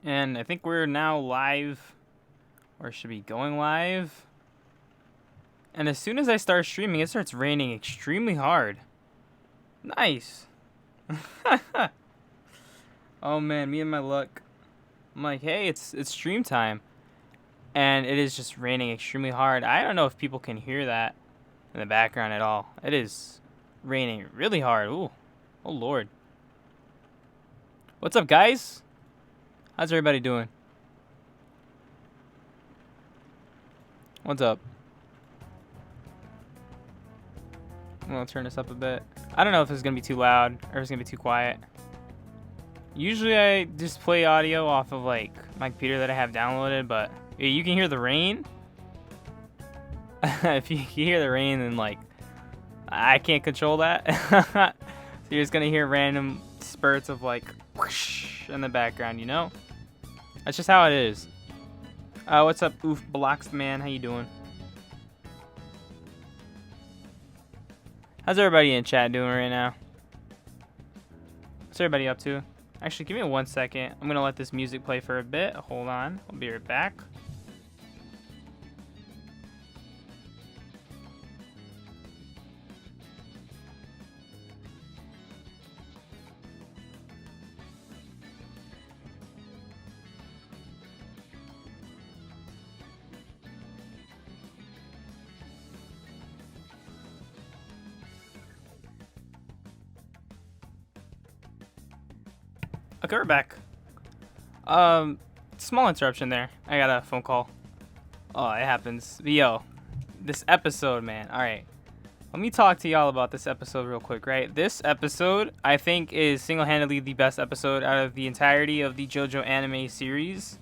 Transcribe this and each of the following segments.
And I think we're now live, or should be going live. And as soon as I start streaming, it starts raining extremely hard. Nice. Oh man, me and my luck. I'm like, hey, it's stream time. And it is just raining extremely hard. I don't know if people can hear that in the background at all. It is raining really hard. Ooh. Oh lord. What's up, guys? How's everybody doing? What's up? I'm gonna turn this up a bit. I don't know if it's gonna be too loud or if it's gonna be too quiet. Usually I just play audio off of like my computer that I have downloaded, but you can hear the rain. If you can hear the rain, then like I can't control that. So you're just gonna hear random spurts of like whoosh in the background, you know? That's just how it is. What's up, Oof Blocks Man? How you doing? How's everybody in chat doing right now? What's everybody up to? Actually, give me 1 second. I'm gonna let this music play for a bit. Hold on. I'll be right back. Okay, we're back. Small interruption there. I got a phone call. Oh, it happens. But yo, this episode, man. All right, let me talk to y'all about this episode real quick, right? This episode, I think, is single-handedly the best episode out of the entirety of the JoJo anime series.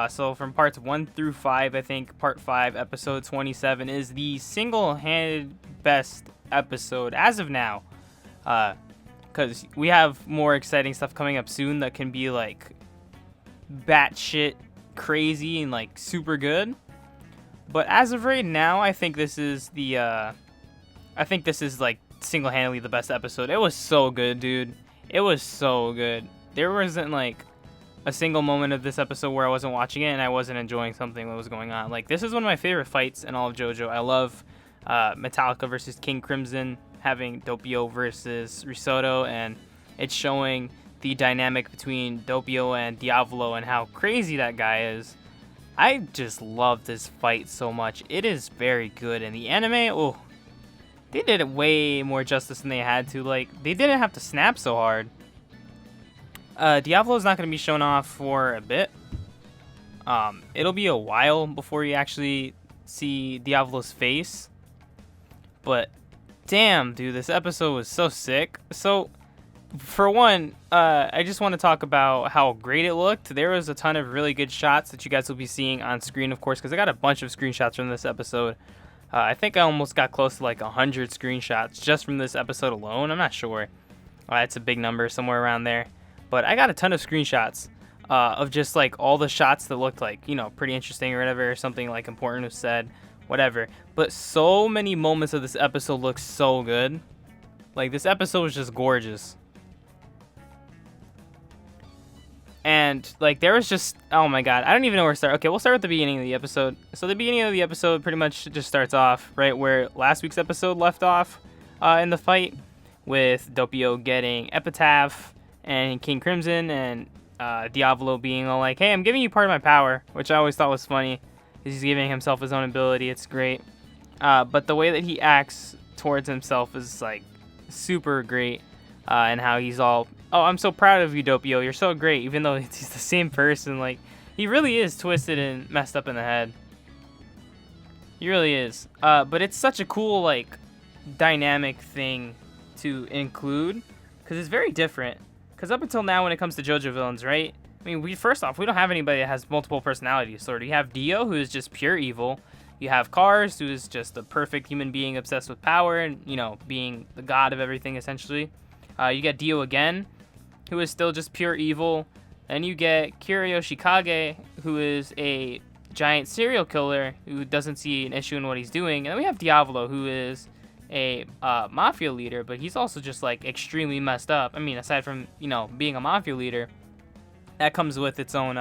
So from parts 1 through 5, I think part 5, episode 27, is the single-handed best episode as of now. Because we have more exciting stuff coming up soon that can be like batshit crazy and like super good. But as of right now, I think this is like single-handedly the best episode. It was so good, dude. It was so good. There wasn't like a single moment of this episode where I wasn't watching it and I wasn't enjoying something that was going on. Like, this is one of my favorite fights in all of JoJo. I love Metallica versus King Crimson, having Doppio versus Risotto, and it's showing the dynamic between Doppio and Diavolo and how crazy that guy is. I just love this fight so much. It is very good. And the anime, oh, they did it way more justice than they had to. Like, they didn't have to snap so hard. Diavolo's not going to be shown off for a bit. It'll be a while before you actually see Diavolo's face. But damn, dude, this episode was so sick. So, for one, I just want to talk about how great it looked. There was a ton of really good shots that you guys will be seeing on screen, of course, because I got a bunch of screenshots from this episode. I think I almost got close to like 100 screenshots just from this episode alone. I'm not sure. It's a big number, somewhere around there. But I got a ton of screenshots of just like all the shots that looked like, you know, pretty interesting or whatever, or something like important was said. Whatever. But so many moments of this episode look so good. Like, this episode was just gorgeous. And like, there was just, oh my god, I don't even know where to start. Okay, we'll start with the beginning of the episode. So the beginning of the episode pretty much just starts off right where last week's episode left off, in the fight, with Doppio getting Epitaph and King Crimson, and Diavolo being all like, hey, I'm giving you part of my power, which I always thought was funny. He's giving himself his own ability. It's great. But the way that he acts towards himself is like super great. And how he's all, oh, I'm so proud of you, Doppio. You're so great. Even though he's the same person. Like, he really is twisted and messed up in the head. He really is. But it's such a cool, like, dynamic thing to include. Because it's very different. Because up until now, when it comes to JoJo villains, right? I mean, first off, we don't have anybody that has multiple personalities. Sort of. You have Dio, who is just pure evil. You have Cars, who is just a perfect human being obsessed with power and, you know, being the god of everything, essentially. You get Dio again, who is still just pure evil. And you get Kiryu Shikage, who is a giant serial killer who doesn't see an issue in what he's doing. And then we have Diavolo, who is a mafia leader, but he's also just, like, extremely messed up. I mean, aside from, you know, being a mafia leader, that comes with its own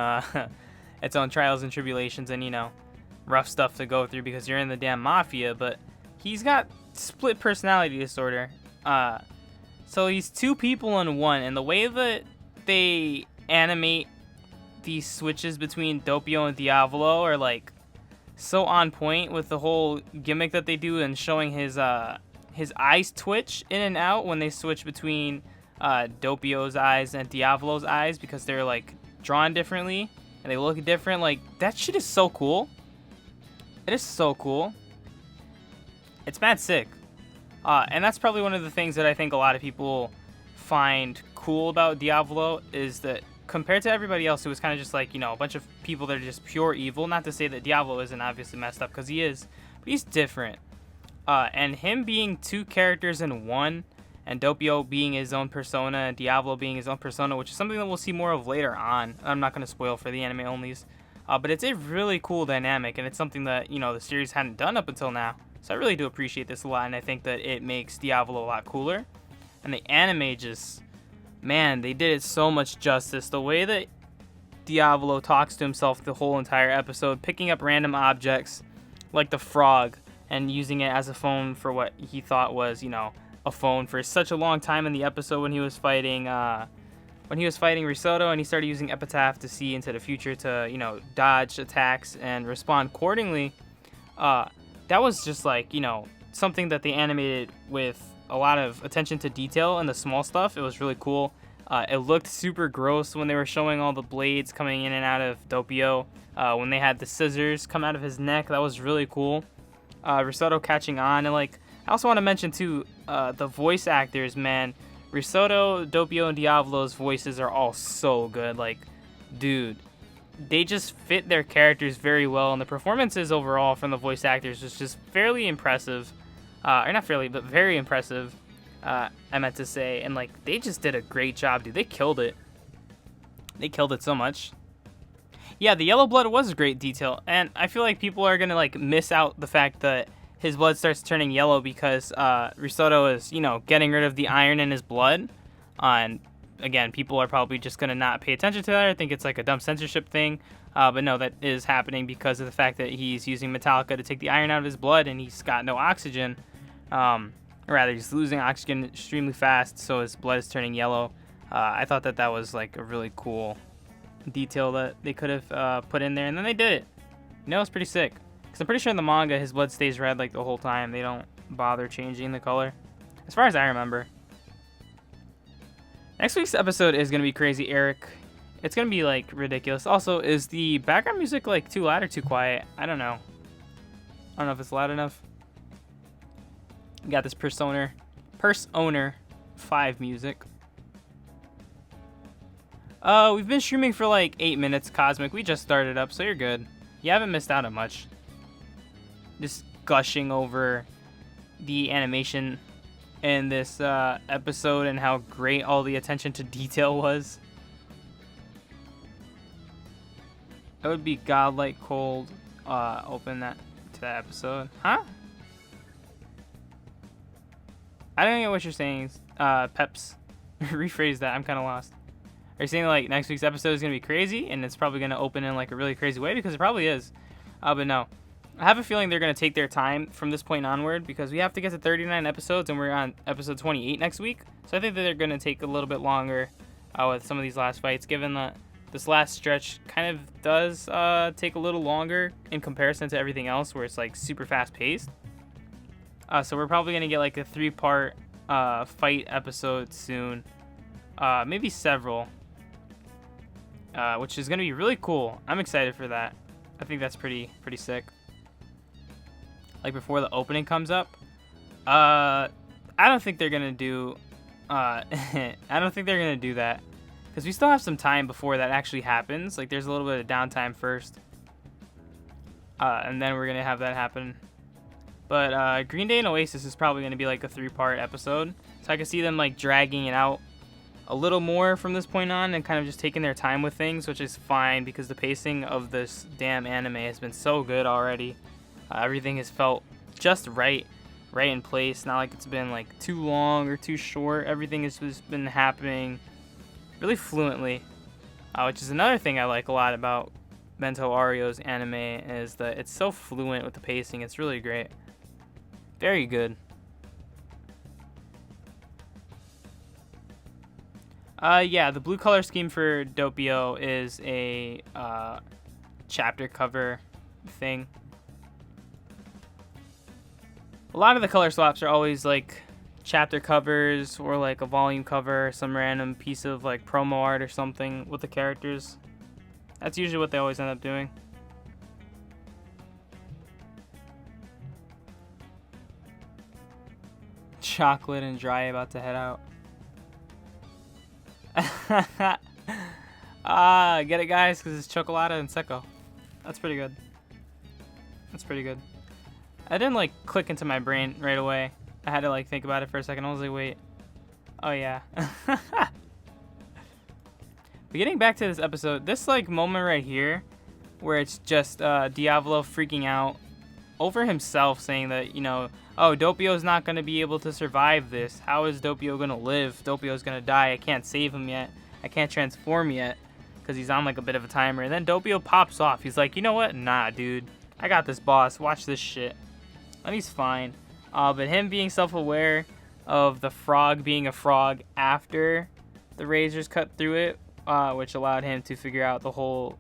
its own trials and tribulations and rough stuff to go through because you're in the damn mafia. But he's got split personality disorder. So he's two people in one, and the way that they animate these switches between Doppio and Diavolo are like so on point with the whole gimmick that they do and showing his eyes twitch in and out when they switch between Doppio's eyes and Diavolo's eyes because they're like drawn differently and they look different. Like, that shit is so cool. It is so cool. It's mad sick. And that's probably one of the things that I think a lot of people find cool about Diavolo is that compared to everybody else who was kind of just like, a bunch of people that are just pure evil, not to say that Diavolo isn't obviously messed up because he is, but he's different. And him being two characters in one, and Doppio being his own persona, and Diavolo being his own persona, which is something that we'll see more of later on. I'm not going to spoil for the anime onlys. But it's a really cool dynamic, and it's something that, the series hadn't done up until now. So I really do appreciate this a lot, and I think that it makes Diavolo a lot cooler. And the anime just, man, they did it so much justice. The way that Diavolo talks to himself the whole entire episode, picking up random objects like the frog and using it as a phone for what he thought was, a phone for such a long time in the episode when he was fighting Risotto, and he started using Epitaph to see into the future to, dodge attacks and respond accordingly. That was just like, something that they animated with a lot of attention to detail and the small stuff. It was really cool. It looked super gross when they were showing all the blades coming in and out of Doppio. When they had the scissors come out of his neck, that was really cool. Risotto catching on, and like, I also want to mention too, the voice actors, man. Risotto, Doppio, and Diavolo's voices are all so good. Like, dude, they just fit their characters very well, and the performances overall from the voice actors was just fairly impressive. Or not fairly, but very impressive, I meant to say. And like, they just did a great job, dude. They killed it. They killed it so much. Yeah, the yellow blood was a great detail, and I feel like people are gonna like miss out the fact that his blood starts turning yellow because Risotto is, getting rid of the iron in his blood. And again, people are probably just going to not pay attention to that. I think it's like a dumb censorship thing. But no, that is happening because of the fact that he's using Metallica to take the iron out of his blood and he's got no oxygen. Or rather, he's losing oxygen extremely fast, so his blood is turning yellow. I thought that was like a really cool detail that they could have put in there, and then they did it. It's pretty sick. Because I'm pretty sure in the manga, his blood stays red like the whole time. They don't bother changing the color, as far as I remember. Next week's episode is going to be crazy, Eric. It's going to be like ridiculous. Also, is the background music like too loud or too quiet? I don't know. I don't know if it's loud enough. We got this Purse Owner 5 music. We've been streaming for like 8 minutes, Cosmic. We just started up, so you're good. You haven't missed out on much. Just gushing over the animation in this episode and how great all the attention to detail was. It would be godlike cold. Open that to that episode. Huh? I don't get what you're saying. Peps. Rephrase that. I'm kind of lost. Are you saying like next week's episode is going to be crazy and it's probably going to open in like a really crazy way? Because it probably is. But no. I have a feeling they're going to take their time from this point onward because we have to get to 39 episodes and we're on episode 28 next week. So I think that they're going to take a little bit longer with some of these last fights, given that this last stretch kind of does take a little longer in comparison to everything else where it's like super fast paced. So we're probably going to get like a 3-part fight episode soon. Maybe several. Which is going to be really cool. I'm excited for that. I think that's pretty sick. Like before the opening comes up. I don't think they're gonna do. I don't think they're gonna do that because we still have some time before that actually happens. Like there's a little bit of downtime first, and then we're gonna have that happen. But Green Day and Oasis is probably gonna be like a 3-part episode, so I can see them like dragging it out a little more from this point on and kind of just taking their time with things, which is fine because the pacing of this damn anime has been so good already. Everything has felt just right in place. Not like it's been like too long or too short. Everything has just been happening really fluently. which is another thing I like a lot about Vento Aureo's anime, is that it's so fluent with the pacing. It's really great. Very good. Yeah, the blue color scheme for Doppio is a chapter cover thing. A lot of the color swaps are always like chapter covers or like a volume cover, some random piece of like promo art or something with the characters. That's usually what they always end up doing. Chocolate and Dry about to head out. Get it, guys? Because it's Chocolata and Secco. That's pretty good. That's pretty good. I didn't like click into my brain right away. I had to like think about it for a second. I was like, wait. Oh yeah. But getting back to this episode, this like moment right here, where it's just Diavolo freaking out over himself, saying that, you know, oh, Doppio's not going to be able to survive this. How is Doppio going to live? Doppio's going to die. I can't save him yet. I can't transform yet because he's on like a bit of a timer. And then Doppio pops off. He's like, you know what? Nah, dude. I got this, boss. Watch this shit. And he's fine. But him being self-aware of the frog being a frog after the razors cut through it, which allowed him to figure out the whole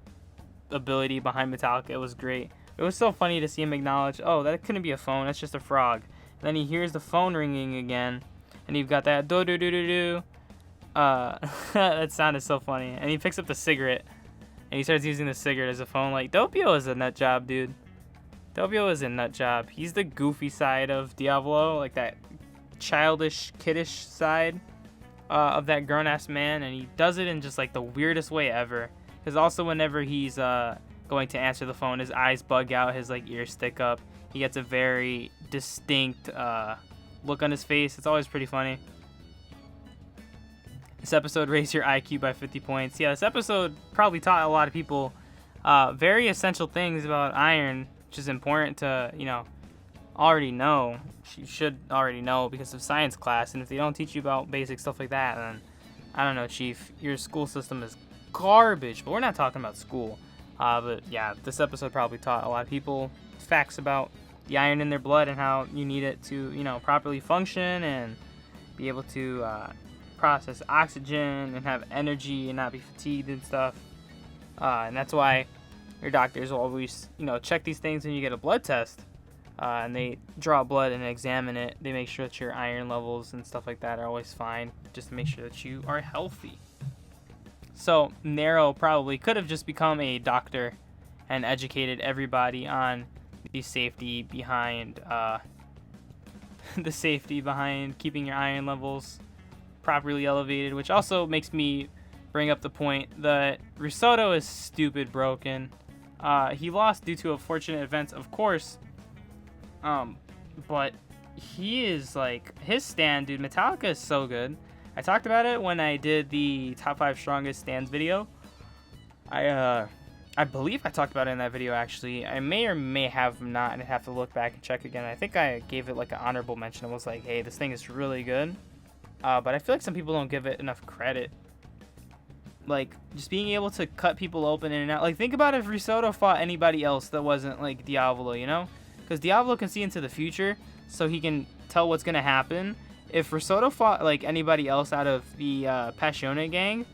ability behind Metallica, it was great. It was so funny to see him acknowledge, oh, that couldn't be a phone, that's just a frog. And then he hears the phone ringing again, and you've got that do-do-do-do-do. That sounded so funny. And he picks up the cigarette, and he starts using the cigarette as a phone. Like, Doppio is a nut job, dude. Doppio is a nut job. He's the goofy side of Diavolo, like that childish, kiddish side of that grown-ass man, and he does it in just like the weirdest way ever. Because also whenever he's going to answer the phone, his eyes bug out, his like ears stick up. He gets a very distinct look on his face. It's always pretty funny. This episode raised your IQ by 50 points. Yeah, this episode probably taught a lot of people very essential things about iron, which is important to, you know, already know. You should already know because of science class. And if they don't teach you about basic stuff like that, then I don't know, Chief. Your school system is garbage. But we're not talking about school. But yeah, this episode probably taught a lot of people facts about the iron in their blood and how you need it to, you know, properly function and be able to process oxygen and have energy and not be fatigued and stuff. And that's why your doctors will always, you know, check these things when you get a blood test. And they draw blood and examine it. They make sure that your iron levels and stuff like that are always fine, just to make sure that you are healthy. So Nero probably could have just become a doctor and educated everybody on the safety behind keeping your iron levels properly elevated, which also makes me bring up the point that Risotto is stupid broken. He lost due to unfortunate events, of course, but he is like, his stand, dude, Metallica is so good. I talked about it when I did the top 5 strongest stands video. I believe I talked about it in that video, actually. I may or may have not, and I have to look back and check again. I think I gave it like an honorable mention. I was like, hey, this thing is really good. But I feel like some people don't give it enough credit. Like, just being able to cut people open in and out. Like, think about if Risotto fought anybody else that wasn't like Diavolo, you know? Because Diavolo can see into the future, so he can tell what's going to happen. If Risotto fought like anybody else out of the Passione gang,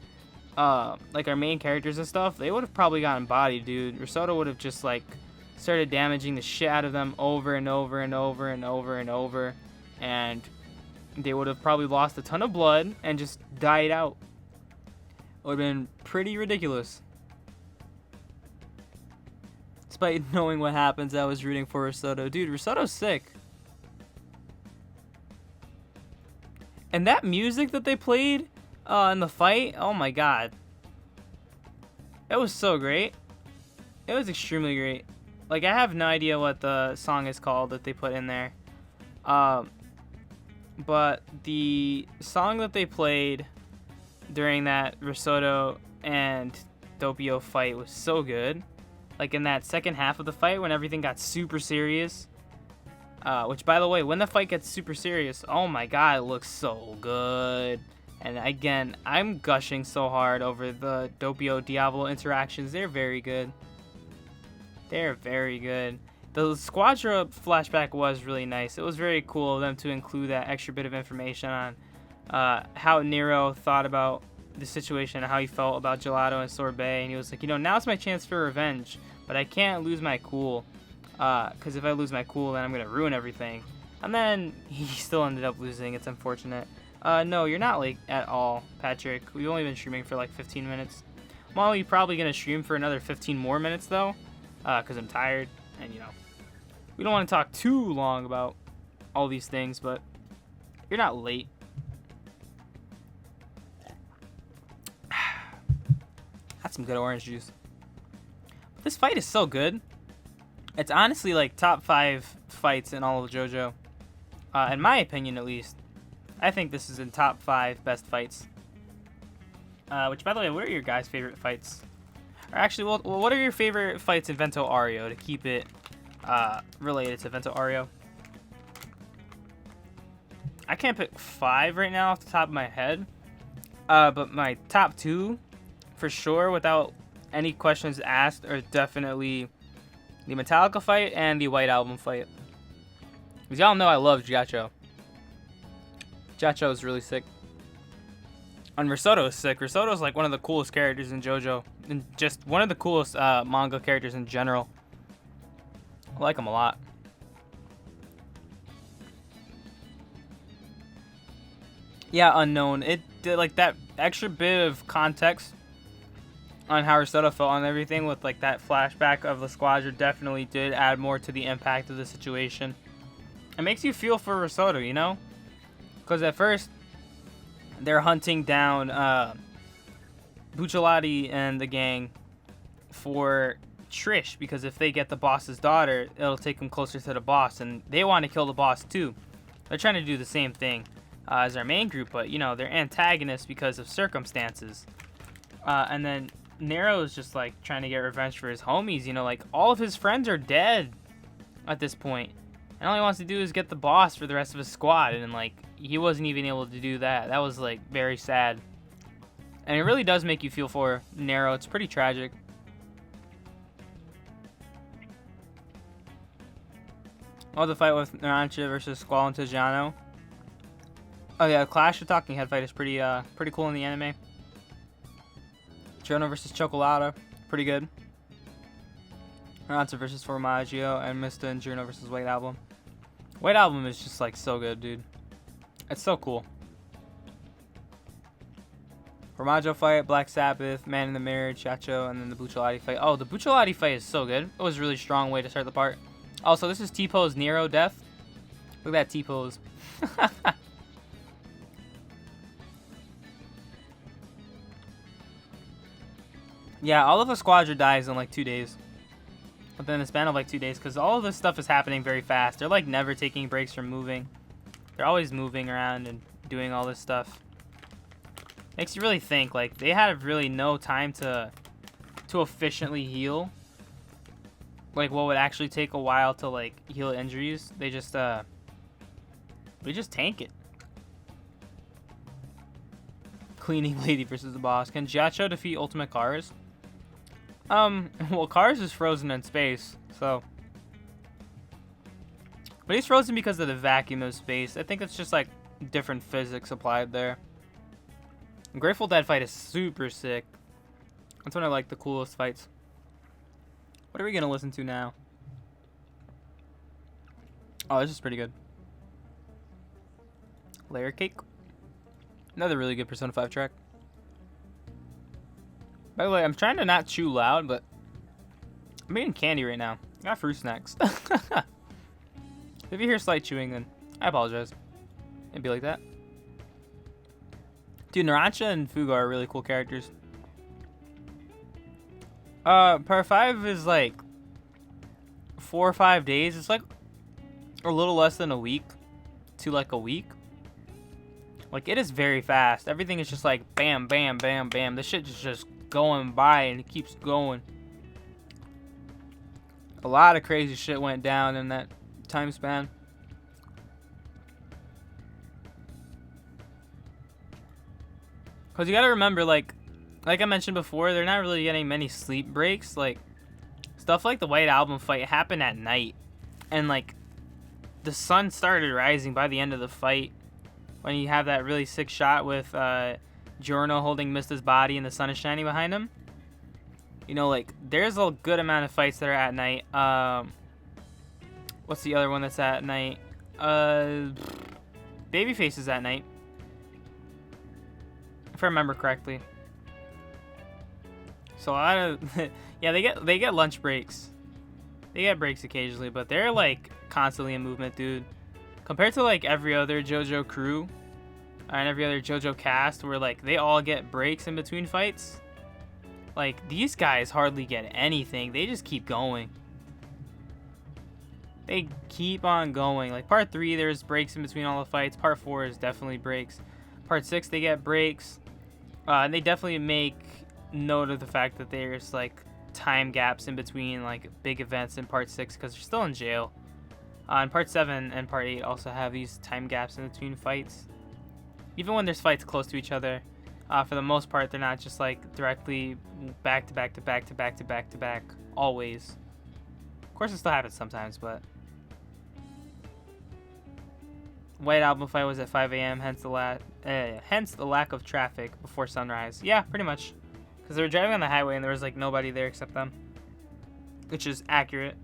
like our main characters and stuff, they would have probably gotten bodied, dude. Risotto would have just like started damaging the shit out of them over and over and over and over and over, and they would have probably lost a ton of blood and just died out. It would have been pretty ridiculous. Despite knowing what happens, I was rooting for Risotto. Dude, Risotto's sick. And that music that they played in the fight, oh my god. It was so great. It was extremely great. Like, I have no idea what the song is called that they put in there. But the song that they played during that Risotto and Doppio fight was so good. Like, in that second half of the fight when everything got super serious. Which, by the way, when the fight gets super serious, oh my god, it looks so good. And again, I'm gushing so hard over the Doppio Diavolo interactions. They're very good. They're very good. The Squadra flashback was really nice. It was very cool of them to include that extra bit of information on how Nero thought about the situation and how he felt about Gelato and Sorbet. And he was like, now's my chance for revenge, but I can't lose my cool. Because if I lose my cool, then I'm going to ruin everything. And then he still ended up losing. It's unfortunate. No, you're not late at all, Patrick. We've only been streaming for like 15 minutes. I'm only probably going to stream for another 15 more minutes, though, because I'm tired. And, we don't want to talk too long about all these things, but you're not late. That's some good orange juice. But this fight is so good. It's honestly like top 5 fights in all of JoJo. In my opinion, at least. I think this is in top 5 best fights. Which, by the way, what are your guys' favorite fights? Or actually, well, what are your favorite fights in Vento Aureo to keep it related to Vento Aureo? I can't pick 5 right now off the top of my head. But my top 2, for sure, without any questions asked, are definitely the Metallica fight and the White Album fight. Because y'all know I love Giacho. Giacho is really sick. And Risotto is sick. Risotto is like one of the coolest characters in JoJo. And just one of the coolest manga characters in general. I like him a lot. Yeah, unknown. It did like that extra bit of context on how Risotto felt on everything with like that flashback of the Squadra definitely did add more to the impact of the situation. It makes you feel for Risotto, Because at first, they're hunting down Bucciolati and the gang for Trish, because if they get the boss's daughter, it'll take them closer to the boss, and they want to kill the boss too. They're trying to do the same thing as our main group, but they're antagonists because of circumstances. And then Nero's just like trying to get revenge for his homies. Like all of his friends are dead at this point. And all he wants to do is get the boss for the rest of his squad. And, like, he wasn't even able to do that. That was, like, very sad. And it really does make you feel for Nero. It's pretty tragic. Oh, the fight with Narancha versus Squall and Tijano. Oh, yeah, Clash of Talking Head fight is pretty cool in the anime. Giorno versus Chocolata. Pretty good. Narancha versus Formaggio. And Mista and Giorno versus White Album. White Album is just like so good, dude. It's so cool. Formaggio fight, Black Sabbath, Man in the Mirror, Chacho, and then the Bucciolati fight. Oh, the Bucciolati fight is so good. It was a really strong way to start the part. Also, this is T-Pose Nero death. Look at that T-Pose. Yeah, all of the Squadra dies in like 2 days. Within the span of like 2 days, because all of this stuff is happening very fast. They're like never taking breaks from moving. They're always moving around and doing all this stuff. Makes you really think, like, they had really no time to efficiently heal. Like, what would actually take a while to like heal injuries. They just tank it. Cleaning lady versus the boss. Can Giacho defeat Ultimate Cars? Well, Cars is frozen in space, so. But he's frozen because of the vacuum of space. I think it's just like different physics applied there. Grateful Dead fight is super sick. That's one of like the coolest fights. What are we gonna listen to now? Oh, this is pretty good. Layer Cake. Another really good Persona 5 track. By the way, I'm trying to not chew loud, but I'm eating candy right now. I got fruit snacks. If you hear slight chewing, then I apologize. It'd be like that. Dude, Narancha and Fugo are really cool characters. Part 5 is like 4 or 5 days. It's like a little less than a week to like a week. Like, it is very fast. Everything is just like bam, bam, bam, bam. This shit is just going by and it keeps going. A lot of crazy shit went down in that time span. Because you gotta remember, like I mentioned before, they're not really getting many sleep breaks. Like, stuff like the White Album fight happened at night. And, like, the sun started rising by the end of the fight. When you have that really sick shot with Giorno holding Mista's body and the sun is shining behind him. You know, like, there's a good amount of fights that are at night. What's the other one that's at night? Babyface is at night, if I remember correctly. So a lot of yeah, they get lunch breaks. They get breaks occasionally, but they're like constantly in movement, dude. Compared to like every other JoJo crew and every other JoJo cast, where like they all get breaks in between fights. Like, these guys hardly get anything. They just keep going. They keep on going. Like, part 3, there's breaks in between all the fights. Part 4 is definitely breaks. Part 6, they get breaks. And they definitely make note of the fact that there's, like, time gaps in between, like, big events in part 6 because they're still in jail. And part 7 and part 8 also have these time gaps in between fights. Even when there's fights close to each other, for the most part, they're not just, like, directly back to back to back to back to back to back, always. Of course, it still happens sometimes, but White Album fight was at 5 a.m. Hence the lack of traffic before sunrise. Yeah, pretty much, because they were driving on the highway and there was like nobody there except them, which is accurate,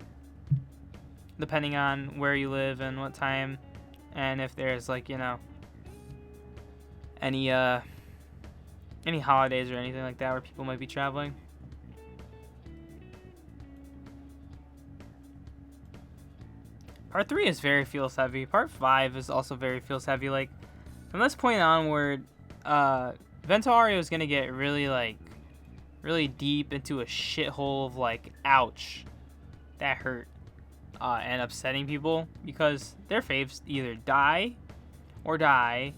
depending on where you live and what time, and if there's like, you know, any holidays or anything like that where people might be traveling. Part 3 is very feels heavy. Part 5 is also very feels heavy. Like, from this point onward, Vento Aureo is gonna get really deep into a shithole of like, ouch, that hurt, and upsetting people because their faves either die, or die,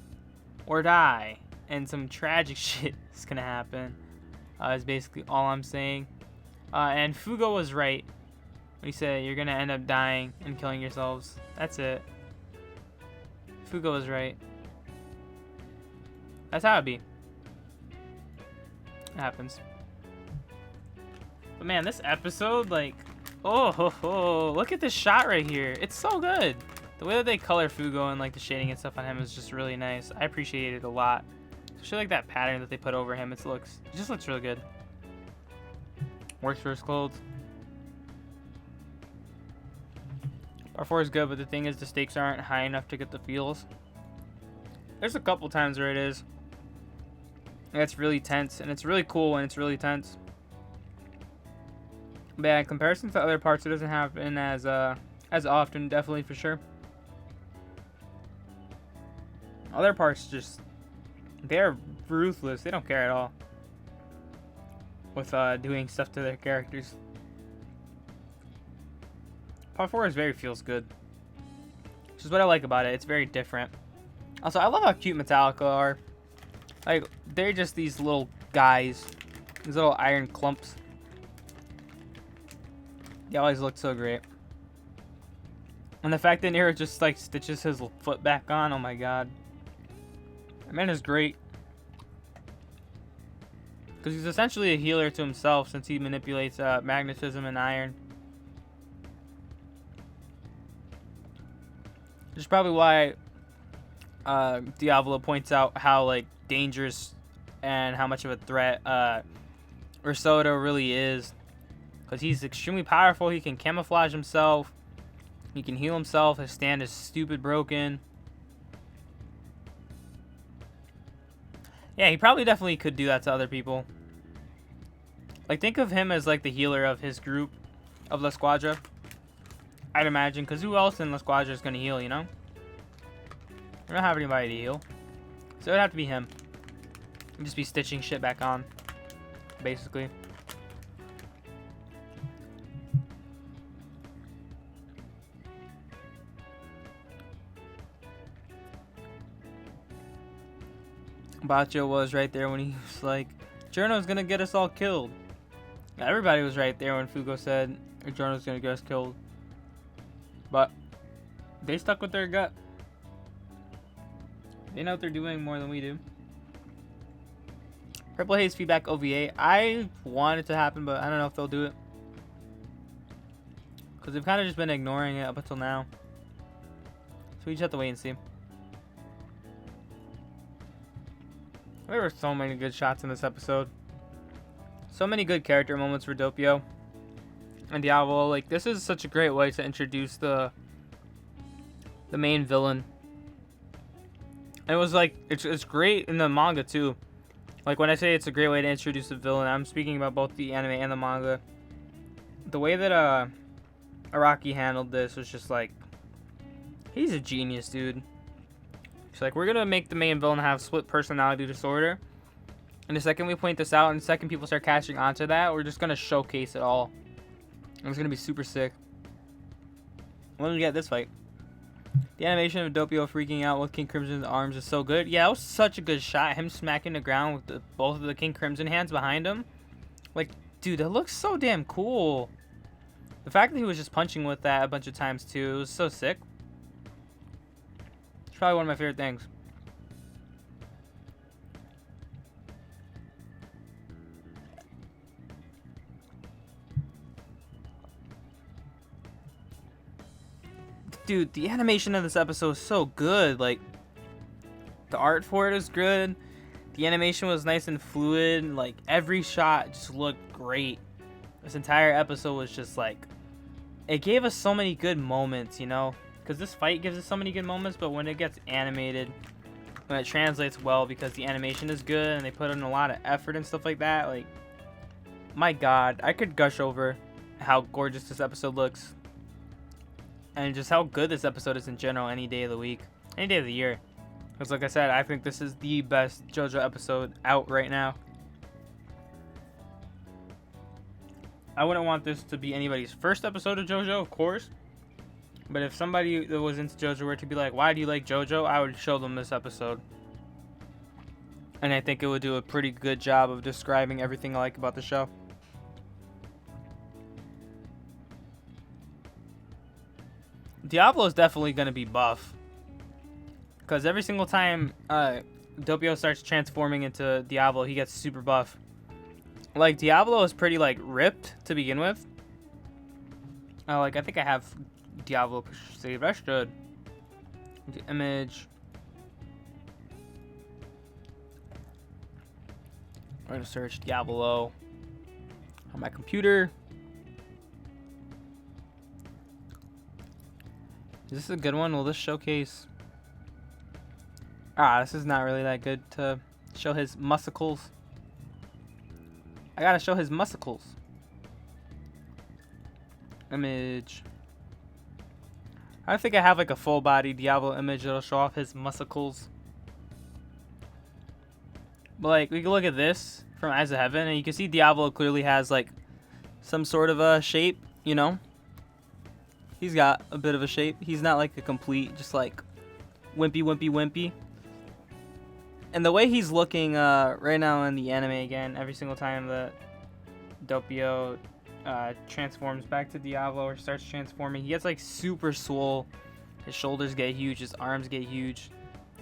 or die, and some tragic shit is gonna happen. Is basically all I'm saying. And Fugo was right when he said you're gonna end up dying and killing yourselves. That's it. Fugo was right. That's how it be. It happens. But man, this episode, like, oh, look at this shot right here. It's so good. The way that they color Fugo and like the shading and stuff on him is just really nice. I appreciate it a lot. Especially like that pattern that they put over him. It just looks really good. Works for his clothes. Part 4 is good, but the thing is the stakes aren't high enough to get the feels. There's a couple times where it is. And it's really tense, and it's really cool when it's really tense. But yeah, in comparison to other parts, it doesn't happen as often, definitely, for sure. Other parts just, they're ruthless. They don't care at all with doing stuff to their characters. Part 4 is very feels good, which is what I like about it. It's very different. Also, I love how cute Metallica are. Like, they're just these little guys, these little iron clumps. They always look so great. And the fact that Nero just like stitches his foot back on, oh my god. That man is great. Because he's essentially a healer to himself since he manipulates magnetism and iron. Which is probably why Diavolo points out how like dangerous and how much of a threat Ursoda really is. Because he's extremely powerful. He can camouflage himself. He can heal himself. His stand is stupid broken. Yeah, he probably definitely could do that to other people. Like, think of him as like the healer of his group of La Squadra. I'd imagine, because who else in La Squadra is going to heal, you know? We don't have anybody to heal. So it would have to be him. He'd just be stitching shit back on, basically. Bacho was right there when he was like, Giorno's gonna get us all killed. Everybody was right there when Fugo said Giorno's gonna get us killed. But they stuck with their gut. They know what they're doing more than we do. Purple Haze feedback OVA. I want it to happen, but I don't know if they'll do it. Because they've kind of just been ignoring it up until now. So we just have to wait and see. There were so many good shots in this episode. So many good character moments for Doppio and Diavolo. Like, this is such a great way to introduce the main villain. And it was like, it's great in the manga too. Like, when I say it's a great way to introduce the villain, I'm speaking about both the anime and the manga. The way that Araki handled this was just like, he's a genius, dude. It's like, we're gonna make the main villain have split personality disorder, and the second we point this out and the second people start catching onto that, we're just gonna showcase it all. And it's gonna be super sick. When we get this fight, the animation of Doppio freaking out with King Crimson's arms is so good. Yeah, that was such a good shot. Him smacking the ground with both of the King Crimson hands behind him. Like, dude, that looks so damn cool. The fact that he was just punching with that a bunch of times too, it was so sick. It's probably one of my favorite things. Dude, the animation of this episode is so good. Like, the art for it is good. The animation was nice and fluid. Like, every shot just looked great. This entire episode was just like, it gave us so many good moments, you know? Because this fight gives us so many good moments, but when it gets animated, when it translates well because the animation is good and they put in a lot of effort and stuff like that, like, my god, I could gush over how gorgeous this episode looks. And just how good this episode is in general any day of the week, any day of the year. Because like I said, I think this is the best JoJo episode out right now. I wouldn't want this to be anybody's first episode of JoJo, of course. But if somebody that was into JoJo were to be like, why do you like JoJo? I would show them this episode. And I think it would do a pretty good job of describing everything I like about the show. Diavolo is definitely going to be buff. Because every single time Doppio starts transforming into Diavolo, he gets super buff. Like, Diavolo is pretty, like, ripped to begin with. Like, I think I have Diavolo saved. I should. The image. I'm going to search Diavolo on my computer. Is this a good one? Will this showcase... this is not really that good to show his muscles. I gotta show his muscles. Image. I don't think I have like a full body Diavolo image that'll show off his muscles. But like, we can look at this from Eyes of Heaven and you can see Diavolo clearly has like some sort of a shape, you know? He's got a bit of a shape. He's not like a complete, just like wimpy. And the way he's looking right now in the anime again, every single time that Doppio transforms back to Diavolo or starts transforming, he gets like super swole. His shoulders get huge, his arms get huge.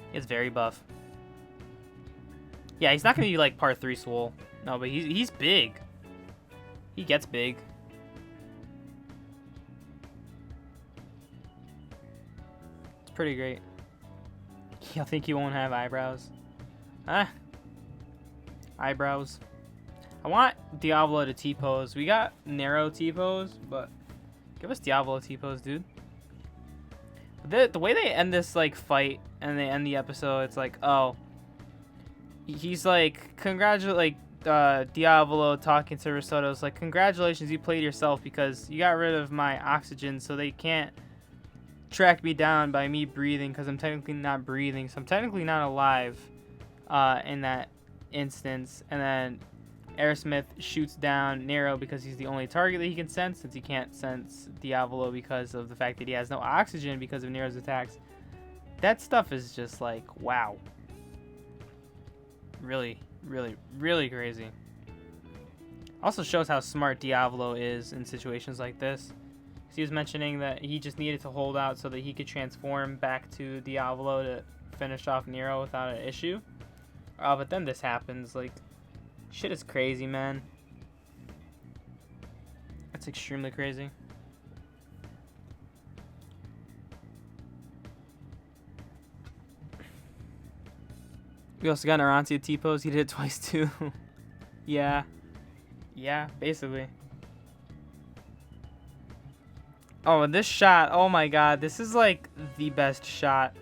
He gets very buff. Yeah, he's not gonna be like part 3 swole. No, but he's big. He gets big. It's pretty great. I think he won't have eyebrows. Eyebrows. I want Diavolo to T-pose. We got Nero T-pose, but give us Diavolo T-pose, dude. The way they end this like fight and they end the episode, it's like, oh, he's like, Diavolo talking to Risotto is like, congratulations, you played yourself because you got rid of my oxygen, so they can't track me down by me breathing because I'm technically not breathing, so I'm technically not alive in that instance. And then Aerosmith shoots down Nero because he's the only target that he can sense, since he can't sense Diavolo because of the fact that he has no oxygen because of Nero's attacks. That stuff is just like, wow. Really, really, really crazy. Also shows how smart Diavolo is in situations like this. He was mentioning that he just needed to hold out so that he could transform back to Diavolo to finish off Nero without an issue. But then this happens. Like, Shit is crazy, man. That's extremely crazy. We also got Naranti at T-pose. He did it twice too. Yeah. Yeah, basically. Oh, and this shot. Oh my god. This is like the best shot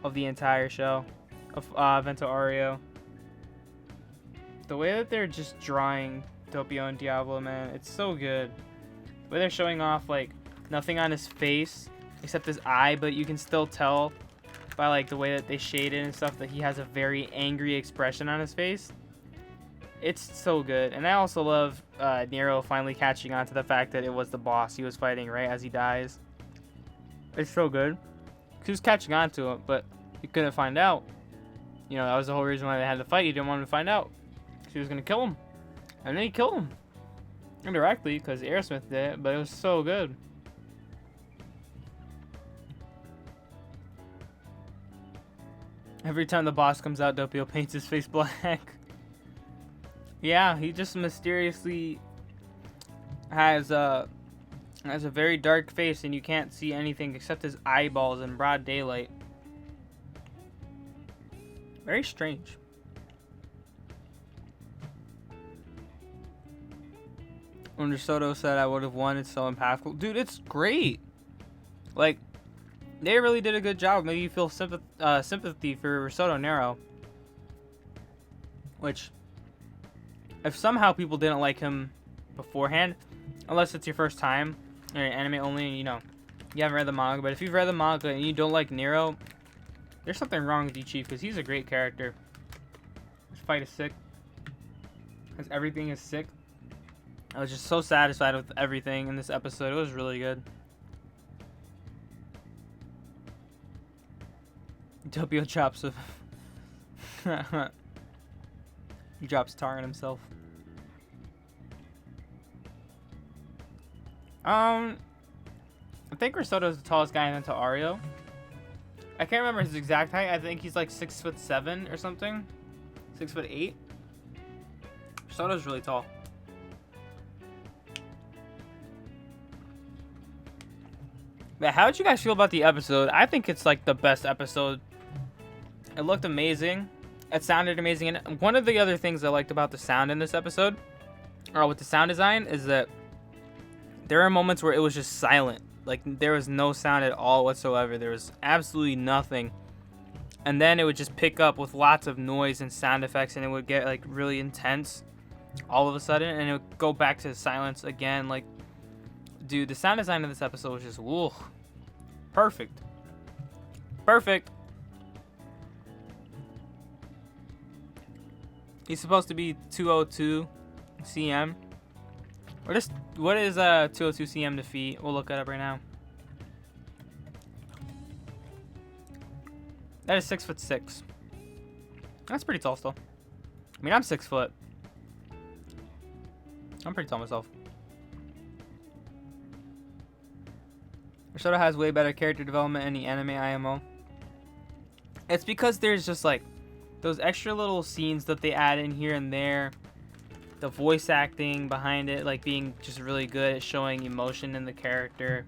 of the entire show. Of Vento Aureo. The way that they're just drawing Doppio and Diavolo, man. It's so good. The way they're showing off like nothing on his face except his eye, but you can still tell by like the way that they shade it and stuff that he has a very angry expression on his face. It's so good. And I also love Nero finally catching on to the fact that it was the boss he was fighting right as he dies. It's so good. He was catching on to it, but he couldn't find out. You know, that was the whole reason why they had to fight. He didn't want him to find out. He was going to kill him. And then he killed him. Indirectly, because Aerosmith did it, but it was so good. Every time the boss comes out, Doppio paints his face black. Yeah, he just mysteriously has a very dark face, and you can't see anything except his eyeballs in broad daylight. Very strange. When Risotto said I would have won, it's so impactful. Dude, it's great. Like, they really did a good job. Maybe you feel sympathy for Risotto Nero. Which, if somehow people didn't like him beforehand, unless it's your first time, or anime only, and you know, you haven't read the manga, but if you've read the manga and you don't like Nero, there's something wrong with you, Chief, because he's a great character. His fight is sick. His everything is sick. I was just so satisfied with everything in this episode. It was really good. Doppio chops of... He drops tar on himself. I think Risotto's the tallest guy in Vento Aureo. I can't remember his exact height. I think he's like 6'7" or something. 6'8". Risotto's really tall. But how did you guys feel about the episode? I think it's like the best episode. It looked amazing. It sounded amazing. And one of the other things I liked about the sound in this episode, or with the sound design, is that there are moments where it was just silent. Like, there was no sound at all whatsoever. There was absolutely nothing. And then it would just pick up with lots of noise and sound effects, and it would get like really intense all of a sudden, and it would go back to silence again. Like, dude, the sound design of this episode was just, whoa, perfect. Perfect. He's supposed to be 202 cm. What is 202 cm to feet? We'll look it up right now. That is 6'6". That's pretty tall still. I mean, I'm 6 foot. I'm pretty tall myself. Risotto has way better character development in the anime IMO. It's because there's just like those extra little scenes that they add in here and there. The voice acting behind it, like being just really good at showing emotion in the character.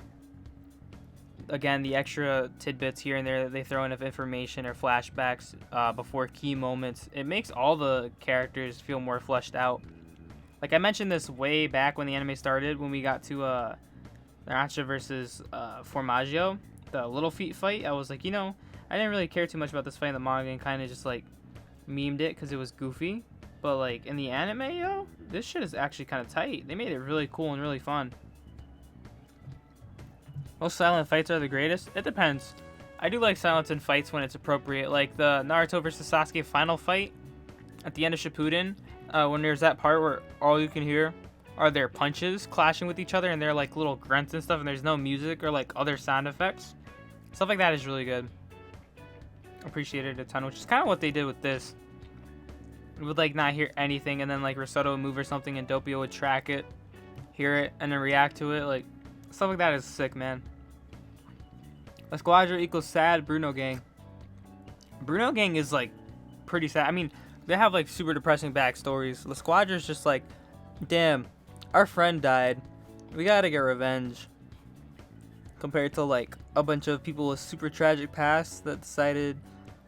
Again, the extra tidbits here and there that they throw in of information or flashbacks before key moments. It makes all the characters feel more fleshed out. Like I mentioned this way back when the anime started, when we got to Narancia versus Formaggio, the Little Feet fight. I was like, you know, I didn't really care too much about this fight in the manga and kind of just like memed it because it was goofy. But like in the anime, yo, this shit is actually kind of tight. They made it really cool and really fun. Most silent fights are the greatest. It depends. I do like silence in fights when it's appropriate. Like the Naruto versus Sasuke final fight at the end of Shippuden, when there's that part where all you can hear are their punches clashing with each other and they're like little grunts and stuff, and there's no music or like other sound effects. Stuff like that is really good. Appreciated a ton, which is kind of what they did with this. We would like not hear anything, and then like Risotto would move or something, and Doppio would track it, hear it, and then react to it. Like stuff like that is sick, man. Esquadra equals sad Bruno gang. Bruno gang is like pretty sad. I mean, They have like super depressing backstories. La Squadra's just like, damn, our friend died. We gotta get revenge. Compared to like a bunch of people with super tragic pasts that decided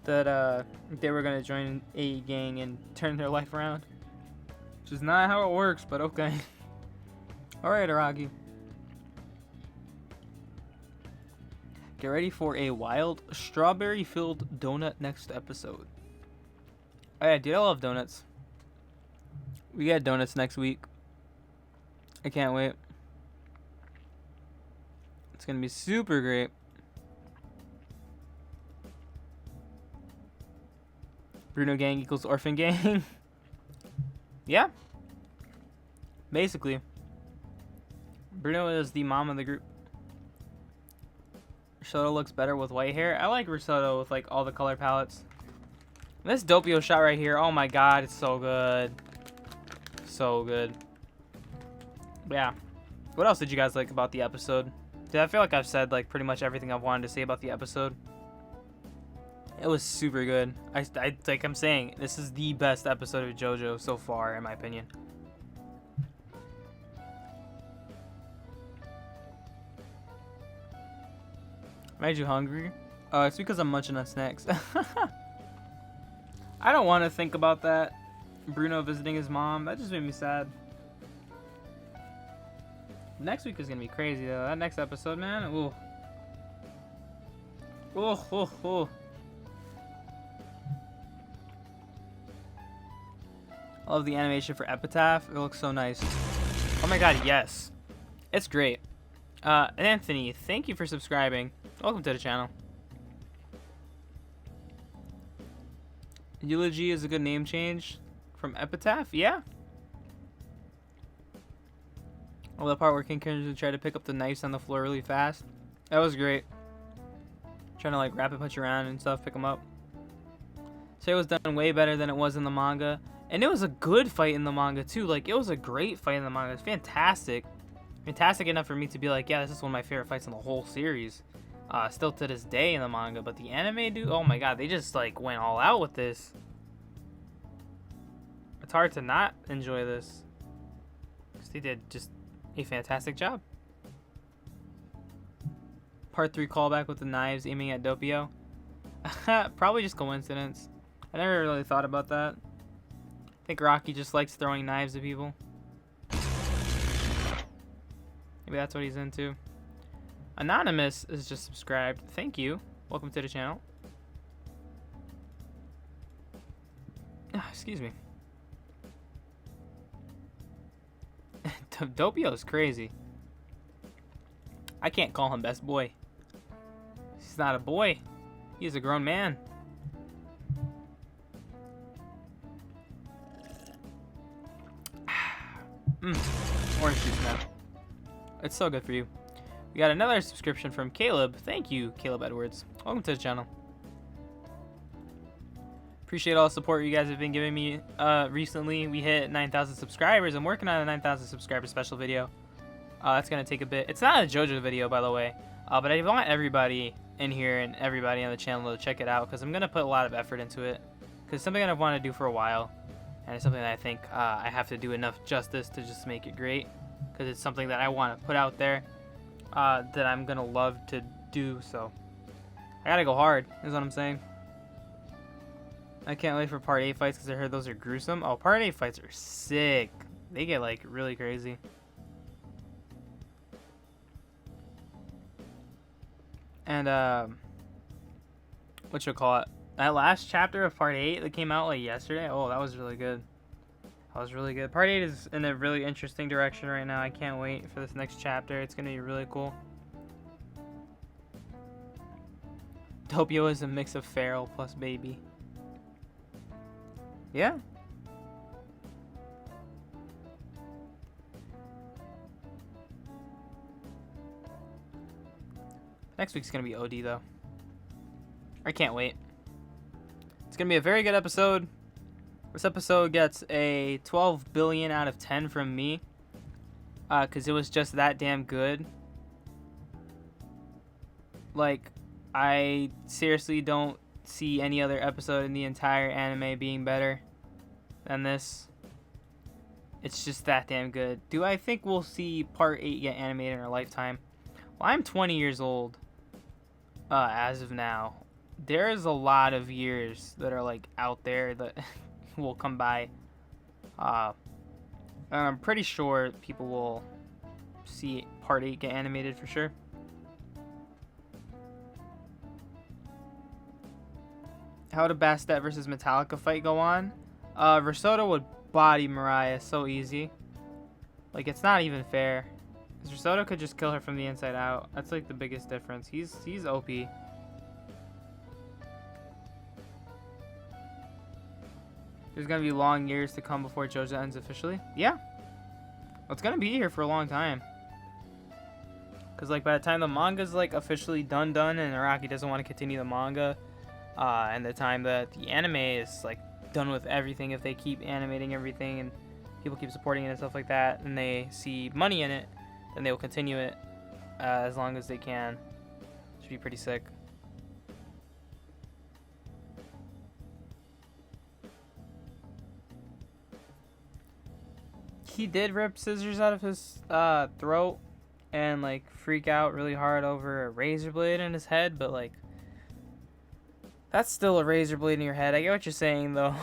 that they were gonna join a gang and turn their life around. Which is not how it works, but okay. Alright, Araki. Get ready for a wild strawberry-filled donut next episode. Oh yeah, dude, I love donuts. We got donuts next week. I can't wait. It's gonna be super great. Bruno gang equals orphan gang. Yeah. Basically. Bruno is the mom of the group. Risotto looks better with white hair. I like risotto with like all the color palettes. This Doppio shot right here. Oh my god, it's so good. So good. Yeah. What else did you guys like about the episode? Dude, I feel like I've said like pretty much everything I've wanted to say about the episode. It was super good. Like I'm saying, this is the best episode of JoJo so far, in my opinion. Made you hungry? It's because I'm munching on snacks. I don't want to think about that. Bruno visiting his mom. That just made me sad. Next week is going to be crazy, though. That next episode, man. Ooh. Ooh, ooh, ooh. I love the animation for Epitaph. It looks so nice. Oh my god, yes. It's great. Anthony, thank you for subscribing. Welcome to the channel. Eulogy is a good name change from Epitaph? Yeah. Oh, the part where King Crimson tried to pick up the knives on the floor really fast. That was great. Trying to like rapid punch around and stuff, pick them up. So it was done way better than it was in the manga. And it was a good fight in the manga too. Like, it was a great fight in the manga. It's fantastic. Fantastic enough for me to be like, yeah, this is one of my favorite fights in the whole series. Still to this day in the manga. But the anime, dude, oh my god, they just like went all out with this. It's hard to not enjoy this. Because they did just a fantastic job. Part 3 callback with the knives aiming at Doppio. Probably just coincidence. I never really thought about that. I think Rocky just likes throwing knives at people. Maybe that's what he's into. Anonymous is just subscribed. Thank you. Welcome to the channel. Excuse me. Doppio is crazy. I can't call him best boy. He's not a boy. He's a grown man. Orange juice now. It's so good for you. We got another subscription from Caleb. Thank you, Caleb Edwards. Welcome to the channel. Appreciate all the support you guys have been giving me recently. We hit 9,000 subscribers. I'm working on a 9,000 subscriber special video. That's going to take a bit. It's not a JoJo video, by the way. But I want everybody in here and everybody on the channel to check it out because I'm going to put a lot of effort into it. Because it's something I've wanted to do for a while. And it's something that I think I have to do enough justice to just make it great. Because it's something that I want to put out there that I'm going to love to do. So I got to go hard is what I'm saying. I can't wait for Part 8 fights because I heard those are gruesome. Oh, Part 8 fights are sick. They get like really crazy. And what you call it? That last chapter of Part 8 that came out like yesterday. Oh, that was really good. That was really good. Part 8 is in a really interesting direction right now. I can't wait for this next chapter. It's gonna be really cool. Doppio is a mix of feral plus baby. Yeah. Next week's gonna be OD though. I can't wait. It's gonna be a very good episode. This episode gets a 12 billion out of 10 from me. Cause it was just that damn good. Like, I seriously don't see any other episode in the entire anime being better than this. It's just that damn good. Do I think we'll see part 8 get animated in our lifetime? Well, I'm 20 years old as of now. There's a lot of years that are like out there that will come by. And I'm pretty sure people will see part 8 get animated for sure. How did Bastet versus Metallica fight go on? Risotto would body Mariah so easy. Like, it's not even fair. Because Risotto could just kill her from the inside out. That's like the biggest difference. He's OP. There's gonna be long years to come before JoJo ends officially. Yeah. Well, it's gonna be here for a long time. Because, like, by the time the manga's, like, officially done, and Araki doesn't want to continue the manga, and the time that the anime is, like, done with everything, if they keep animating everything and people keep supporting it and stuff like that, and they see money in it, then they will continue it as long as they can. Should be pretty sick. He did rip scissors out of his throat and, like, freak out really hard over a razor blade in his head, but, like, that's still a razor blade in your head. I get what you're saying, though.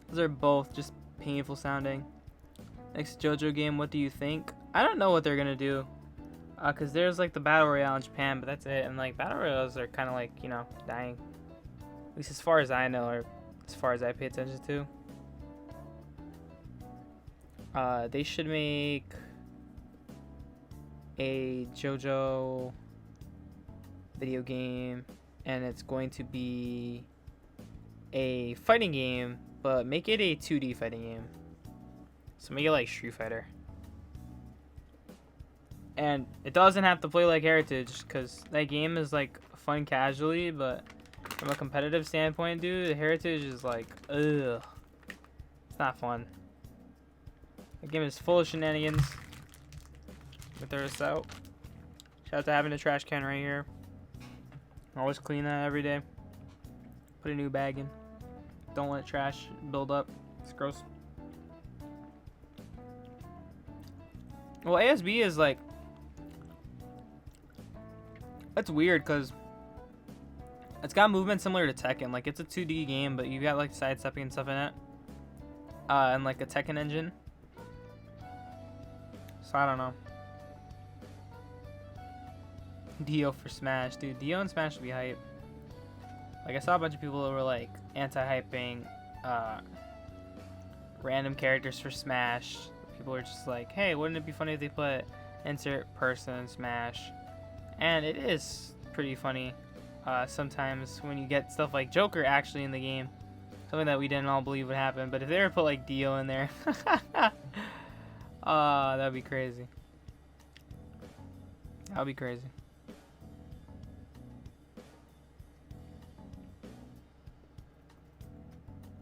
Those are both just painful sounding. Next JoJo game, what do you think? I don't know what they're gonna do, cause there's like the Battle Royale in Japan, but that's it. And like Battle Royales are kind of like, you know, dying. At least as far as I know, or as far as I pay attention to. They should make a JoJo video game, and it's going to be a fighting game, but make it a 2D fighting game. So make it like Street Fighter. And it doesn't have to play like Heritage, because that game is like fun casually, but from a competitive standpoint, dude, Heritage is like, ugh. It's not fun. The game is full of shenanigans. But throw this out. Shout out to having a trash can right here. Always clean that every day. Put a new bag in. Don't let trash build up. It's gross. Well, ASB is like, that's weird because it's got movement similar to Tekken. Like, it's a 2D game, but you got like sidestepping and stuff in it. And like a Tekken engine. So I don't know. Dio for Smash, dude. Dio and Smash would be hype. Like, I saw a bunch of people that were like anti-hyping random characters for Smash. People are just like, hey, wouldn't it be funny if they put insert person in Smash? And it is pretty funny sometimes when you get stuff like Joker actually in the game. Something that we didn't all believe would happen. But if they were to put like Dio in there, that'd be crazy. That'd be crazy.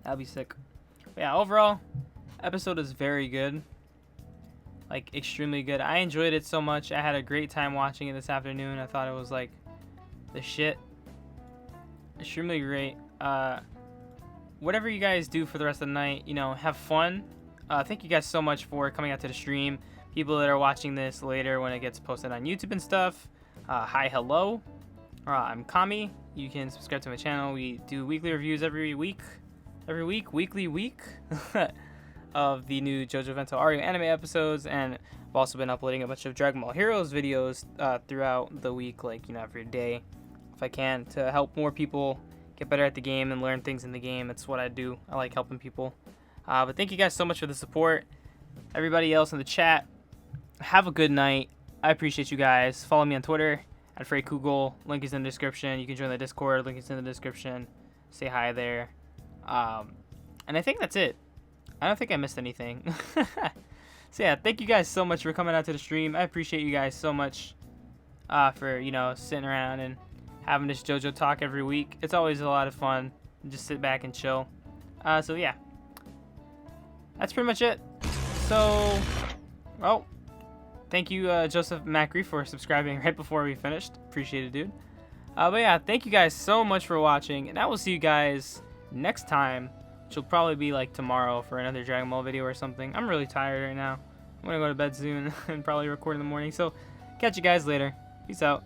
That'd be sick. But yeah, overall, episode is very good. Like, extremely good. I enjoyed it so much. I had a great time watching it this afternoon. I thought it was like the shit. Extremely great. Whatever you guys do for the rest of the night, you know, have fun. Thank you guys so much for coming out to the stream. People that are watching this later when it gets posted on YouTube and stuff. Hi, hello. I'm Kami. You can subscribe to my channel. We do weekly reviews every week. Weekly of the new JoJo Vento Aureo anime episodes, and I've also been uploading a bunch of Dragon Ball Heroes videos throughout the week, like, you know, every day, if I can, to help more people get better at the game and learn things in the game. It's what I do. I like helping people. But thank you guys so much for the support. Everybody else in the chat, have a good night. I appreciate you guys. Follow me on Twitter at FreyKugel. Link is in the description. You can join the Discord. Link is in the description. Say hi there. And I think that's it. I don't think I missed anything. So yeah, thank you guys so much for coming out to the stream. I appreciate you guys so much for, you know, sitting around and having this JoJo talk every week. It's always a lot of fun. Just sit back and chill. So yeah, that's pretty much it. So, oh, thank you, Joseph Macri, for subscribing right before we finished. Appreciate it, dude. But yeah, thank you guys so much for watching, and I will see you guys next time which will probably be like tomorrow for another Dragon Ball video or something. I'm really tired right now. I'm gonna go to bed soon and probably record in the morning. So catch you guys later. Peace out.